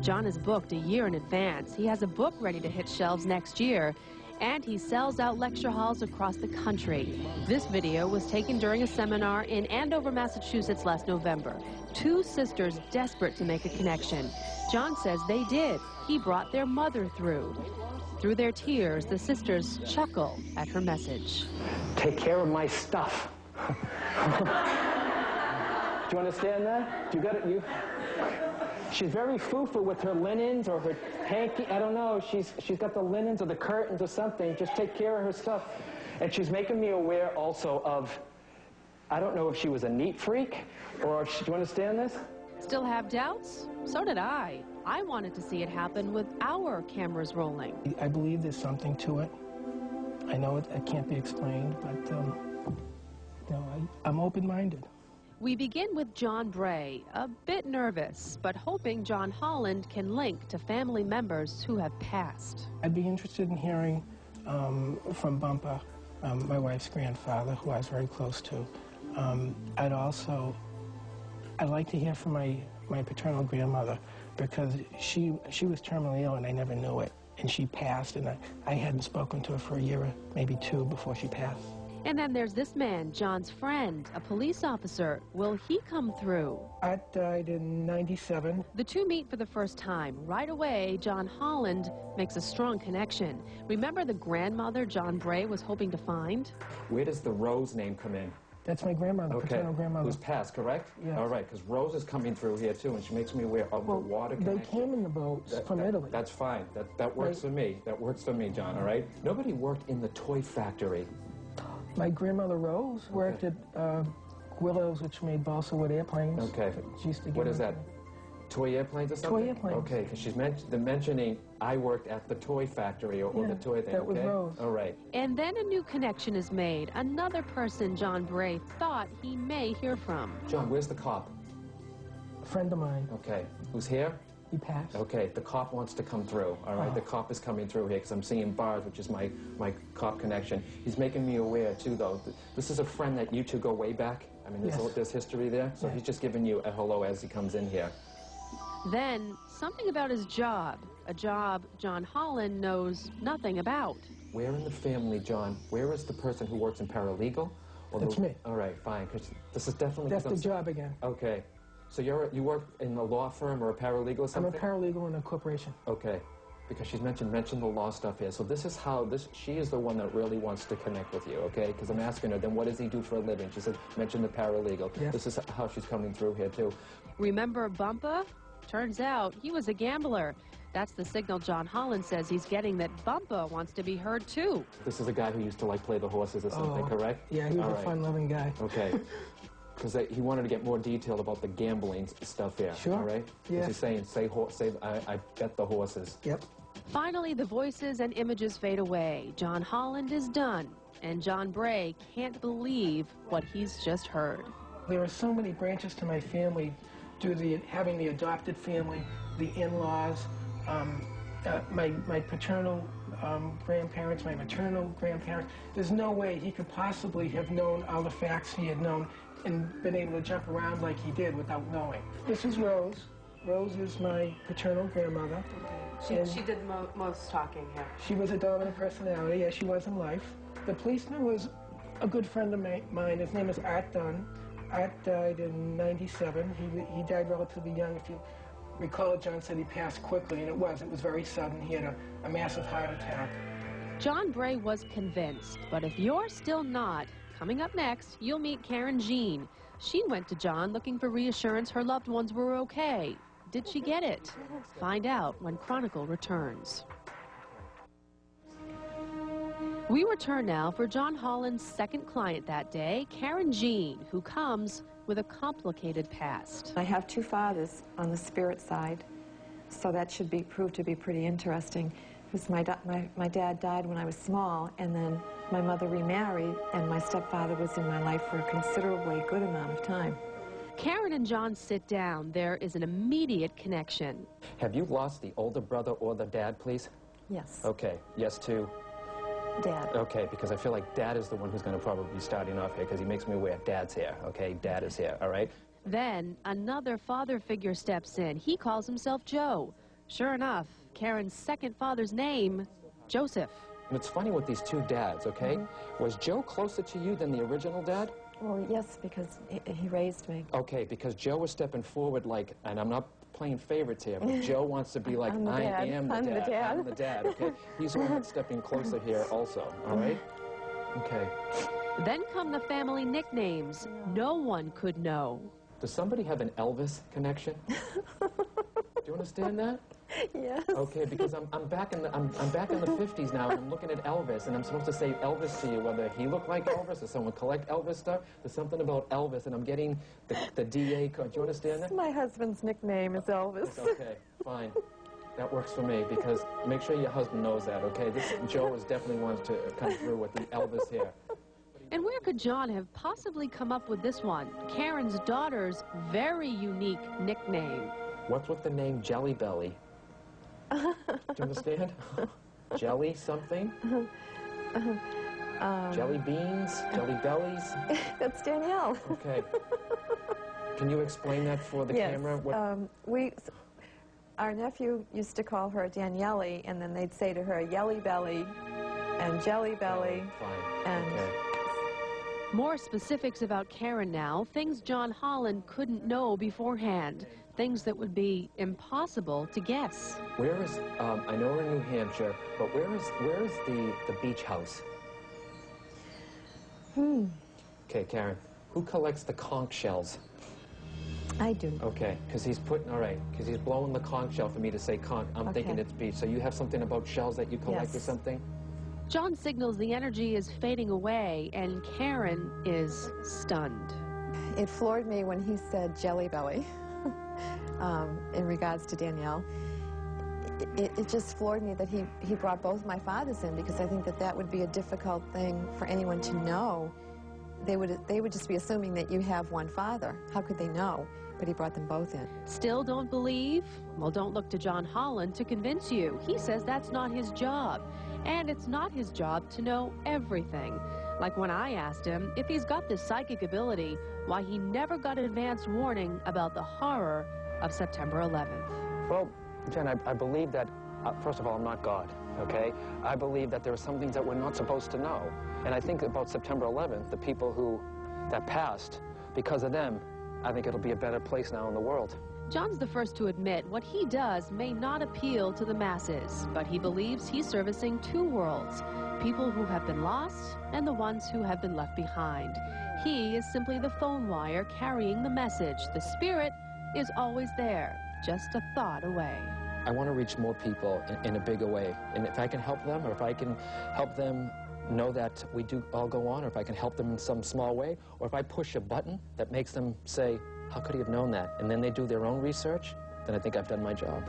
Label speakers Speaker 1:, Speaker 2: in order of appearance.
Speaker 1: John is booked a year in advance. He has a book ready to hit shelves next year, and he sells out lecture halls across the country. This video was taken during a seminar in Andover, Massachusetts last November. Two sisters desperate to make a connection. John says they did. He brought their mother through. Through their tears, the sisters chuckle at her message.
Speaker 2: Take care of my stuff. Do you understand that? Do you got it? She's very foo-foo with her linens or her hanky. I don't know. She's got the linens or the curtains or something. Just take care of her stuff. And she's making me aware also of, I don't know if she was a neat freak or do you understand this?
Speaker 1: Still have doubts? So did I. I wanted to see it happen with our cameras rolling.
Speaker 3: I believe there's something to it. I know it can't be explained, but you know, I'm open-minded.
Speaker 1: We begin with John Bray, a bit nervous, but hoping John Holland can link to family members who have passed.
Speaker 3: I'd be interested in hearing from Bumpa, my wife's grandfather, who I was very close to. I'd like to hear from my paternal grandmother, because she was terminally ill and I never knew it. And she passed, and I hadn't spoken to her for a year or maybe two before she passed.
Speaker 1: And then there's this man, John's friend, a police officer. Will he come through?
Speaker 3: Art died in '97.
Speaker 1: The two meet for the first time. Right away, John Holland makes a strong connection. Remember the grandmother John Bray was hoping to find?
Speaker 4: Where does the Rose name come in?
Speaker 3: That's my grandmother, paternal grandmother.
Speaker 4: Who's passed, correct?
Speaker 3: Yes.
Speaker 4: All right, because Rose is coming through here too, and she makes me aware of the water connection.
Speaker 3: They came in the boats from Italy.
Speaker 4: That's fine. That works for me. That works for me, John, all right? Nobody worked in the toy factory.
Speaker 3: My grandmother Rose worked at Willows, which made balsa wood airplanes.
Speaker 4: Okay.
Speaker 3: She used to
Speaker 4: What is that? Toy airplanes or something?
Speaker 3: Toy airplanes.
Speaker 4: Okay, because she's mentioning I worked at the toy factory or the toy thing.
Speaker 3: That was Rose.
Speaker 4: All right.
Speaker 1: And then a new connection is made. Another person John Bray thought he may hear from.
Speaker 4: John, where's the cop?
Speaker 3: A friend of mine.
Speaker 4: Okay. Who's here?
Speaker 3: He passed.
Speaker 4: Okay, the cop wants to come through, all right? The cop is coming through here because I'm seeing bars, which is my cop connection. He's making me aware, too, though. This is a friend that you two go way back. I mean, there's history there. So he's just giving you a hello as he comes in here.
Speaker 1: Then, something about his job, a job John Holland knows nothing about.
Speaker 4: Where in the family, John, where is the person who works in paralegal?
Speaker 3: That's me.
Speaker 4: All right, fine, because this is definitely...
Speaker 3: That's the job again.
Speaker 4: Okay. So you work in a law firm or a paralegal or something?
Speaker 3: I'm a paralegal in a corporation.
Speaker 4: Okay. Because she's mentioned the law stuff here. So this is how she is the one that really wants to connect with you, okay? Because I'm asking her, then what does he do for a living? She said, mention the paralegal.
Speaker 3: Yes.
Speaker 4: This is how she's coming through here, too.
Speaker 1: Remember Bumpa? Turns out he was a gambler. That's the signal John Holland says he's getting that Bumpa wants to be heard, too.
Speaker 4: This is a guy who used to, like, play the horses or something, correct?
Speaker 3: Yeah, he was a fun-loving guy.
Speaker 4: Okay. Because he wanted to get more detail about the gambling stuff here.
Speaker 3: Sure.
Speaker 4: All right?
Speaker 3: Yeah.
Speaker 4: He's saying, I bet the horses.
Speaker 3: Yep.
Speaker 1: Finally, the voices and images fade away. John Holland is done, and John Bray can't believe what he's just heard.
Speaker 3: There are so many branches to my family due to having the adopted family, the in-laws, my paternal grandparents, my maternal grandparents. There's no way he could possibly have known all the facts he had known and been able to jump around like he did without knowing. This is Rose. Rose is my paternal grandmother.
Speaker 1: She did most talking here.
Speaker 3: She was a dominant personality, as she was in life. The policeman was a good friend of mine. His name is Art Dunn. Art died in '97. He died relatively young. If you recall, John said he passed quickly, and it was very sudden. He had a massive heart attack.
Speaker 1: John Bray was convinced, but if you're still not, coming up next, you'll meet Karen Jean. She went to John looking for reassurance her loved ones were okay. Did she get it? Find out when Chronicle returns. We return now for John Holland's second client that day, Karen Jean, who comes with a complicated past.
Speaker 5: I have two fathers on the spirit side, so that should prove to be pretty interesting. Because my dad died when I was small, and then my mother remarried, and my stepfather was in my life for a considerably good amount of time.
Speaker 1: Karen and John sit down. There is an immediate connection.
Speaker 4: Have you lost the older brother or the dad, please?
Speaker 5: Yes.
Speaker 4: Okay. Yes to?
Speaker 5: Dad.
Speaker 4: Okay, because I feel like Dad is the one who's going to probably be starting off here, because he makes me aware Dad's here, okay? Dad is here, all right?
Speaker 1: Then another father figure steps in. He calls himself Joe. Sure enough, Karen's second father's name, Joseph.
Speaker 4: And it's funny with these two dads, okay? Was Joe closer to you than the original dad?
Speaker 5: Well, yes, because he raised me.
Speaker 4: Okay, because Joe was stepping forward like, and I'm not playing favorites here, but Joe wants to be like,
Speaker 5: I'm the dad.
Speaker 4: am the
Speaker 5: I'm
Speaker 4: dad.
Speaker 5: the dad.
Speaker 4: I'm the dad, okay? He's the one that's stepping closer here also, all right? Okay.
Speaker 1: Then come the family nicknames no one could know.
Speaker 4: Does somebody have an Elvis connection? Do you understand that?
Speaker 5: Yes.
Speaker 4: Okay, because I'm back in the 50s now, and I'm looking at Elvis, and I'm supposed to say Elvis to you, whether he looked like Elvis or someone collect Elvis stuff. There's something about Elvis, and I'm getting the DA code. Do you understand that?
Speaker 5: My husband's nickname is Elvis.
Speaker 4: Okay, fine. That works for me, because make sure your husband knows that, okay? Joe is definitely wants to come through with the Elvis here.
Speaker 1: And where could John have possibly come up with this one? Karen's daughter's very unique nickname.
Speaker 4: What's with the name Jelly Belly? Do you understand? Jelly something? Jelly beans? Jelly bellies?
Speaker 5: That's Danielle.
Speaker 4: Okay. Can you explain that for the camera? What?
Speaker 5: Our nephew used to call her Danielle, and then they'd say to her Yelly Belly and Jelly Belly.
Speaker 4: Fine.
Speaker 5: And
Speaker 4: okay.
Speaker 1: More specifics about Karen now, things John Holland couldn't know beforehand, things that would be impossible to guess.
Speaker 4: Where is, I know we're in New Hampshire, but where is the beach house? Okay, Karen, who collects the conch shells?
Speaker 5: I do.
Speaker 4: Okay, because he's blowing the conch shell for me to say conch. I'm thinking it's beach. So you have something about shells that you collect or something?
Speaker 1: John signals the energy is fading away, and Karen is stunned.
Speaker 5: It floored me when he said Jelly Belly in regards to Danielle. It just floored me that he brought both my fathers in, because I think that would be a difficult thing for anyone to know. They would just be assuming that you have one father. How could they know? But he brought them both in.
Speaker 1: Still don't believe? Well, don't look to John Holland to convince you. He says that's not his job. And it's not his job to know everything. Like when I asked him if he's got this psychic ability, why he never got an advance warning about the horror of September 11th.
Speaker 2: Well, Jen, I believe that, first of all, I'm not God, okay? I believe that there are some things that we're not supposed to know. And I think about September 11th, the people that passed, because of them, I think it'll be a better place now in the world.
Speaker 1: John's the first to admit what he does may not appeal to the masses, but he believes he's servicing two worlds, people who have been lost and the ones who have been left behind. He is simply the phone wire carrying the message. The spirit is always there, just a thought away.
Speaker 4: I want to reach more people in a bigger way. And if I can help them, or if I can help them know that we do all go on, or if I can help them in some small way, or if I push a button that makes them say, how could he have known that? And then they do their own research, then I think I've done my job.